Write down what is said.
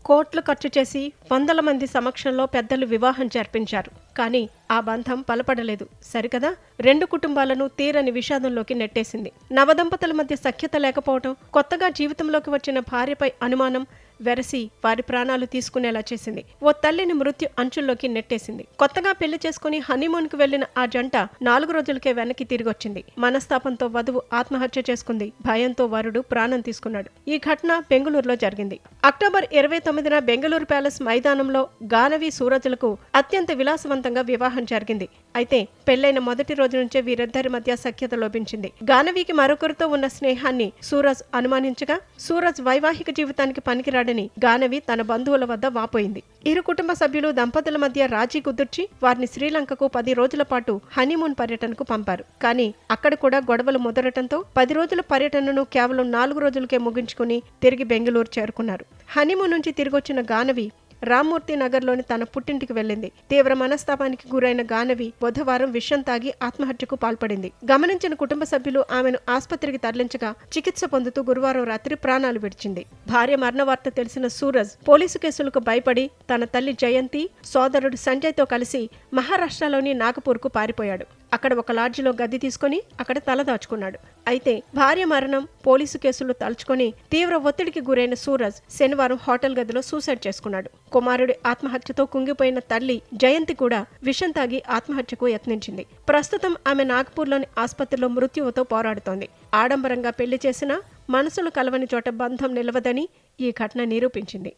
కోట్లు ఖర్చు చేసి వందల మంది సమక్షంలో పెద్దలు వివాహం జరిపించారు. కానీ ఆ బంధం బలపడలేదు సరికదా. రెండు కుటుంబాలను తీరని విషాదంలోకి నెట్టేసింది. నవదంపతుల మధ్య సఖ్యత లేకపోవడం, కొత్తగా జీవితంలోకి వచ్చిన భార్యపై అనుమానం వెరసి వారి ప్రాణాలు తీసుకునేలా చేసింది. ఓ తల్లిని మృత్యు అంచుల్లోకి నెట్టేసింది. కొత్తగా పెళ్లి చేసుకుని హనీమూన్కు వెళ్లిన ఆ జంట 4 రోజులకే వెనక్కి తిరిగొచ్చింది. మనస్తాపంతో వధువు ఆత్మహత్య చేసుకుంది. భయంతో వరుడు ప్రాణం తీసుకున్నాడు. ఈ ఘటన బెంగళూరులో జరిగింది. అక్టోబర్ 29న బెంగళూరు ప్యాలెస్ మైదానంలో గానవి సూరజ్లకు అత్యంత విలాసవంతంగా వివాహం జరిగింది. అయితే పెళ్లైన మొదటి రోజు నుంచే వీరిద్దరి మధ్య సఖ్యత లోపించింది. గానవికి మరొకరితో ఉన్న స్నేహాన్ని సూరజ్ అనుమానించగా, సూరజ్ వైవాహిక జీవితానికి పనికిరాడని గానవి తన బంధువుల వద్ద వాపోయింది. ఇరు కుటుంబ సభ్యులు దంపతుల మధ్య రాజీ కుదుర్చి వారిని శ్రీలంకకు 10 రోజుల పాటు హనీమూన్ పర్యటనకు పంపారు. కానీ అక్కడ కూడా గొడవలు ముదరటంతో 10 రోజుల పర్యటనను కేవలం 4 రోజులకే ముగించుకుని తిరిగి బెంగళూరు చేరుకున్నారు. హనీమూన్ నుంచి తిరిగొచ్చిన గానవి రామ్మూర్తి నగర్లోని తన పుట్టింటికి వెళ్లింది. తీవ్ర మనస్తాపానికి గురైన గానవి బుధవారం విషం తాగి ఆత్మహత్యకు పాల్పడింది. గమనించిన కుటుంబ సభ్యులు ఆమెను ఆసుపత్రికి తరలించగా చికిత్స పొందుతూ గురువారం రాత్రి ప్రాణాలు విడిచింది. భార్య మరణ వార్త తెలిసిన సూరజ్ పోలీసు కేసులకు భయపడి తన తల్లి జయంతి, సోదరుడు సంజయ్తో కలిసి మహారాష్ట్రలోని నాగపూర్కు పారిపోయాడు. అక్కడ ఒక లాడ్జిలో గది తీసుకుని అక్కడ తలదాచుకున్నాడు. అయితే భార్య మరణం, పోలీసు కేసులు తలుచుకొని తీవ్ర ఒత్తిడికి గురైన సూరజ్ శనివారం హోటల్ గదిలో సూసైడ్ చేసుకున్నాడు. కుమారుడి ఆత్మహత్యతో కుంగిపోయిన తల్లి జయంతి కూడా విషం తాగి ఆత్మహత్యకు యత్నించింది. ప్రస్తుతం ఆమె నాగపూర్లోని ఆసుపత్రిలో మృత్యువుతో పోరాడుతోంది. ఆడంబరంగా పెళ్లి చేసినా మనసులు కలవని చోట బంధం నిలవదని ఈ ఘటన నిరూపించింది.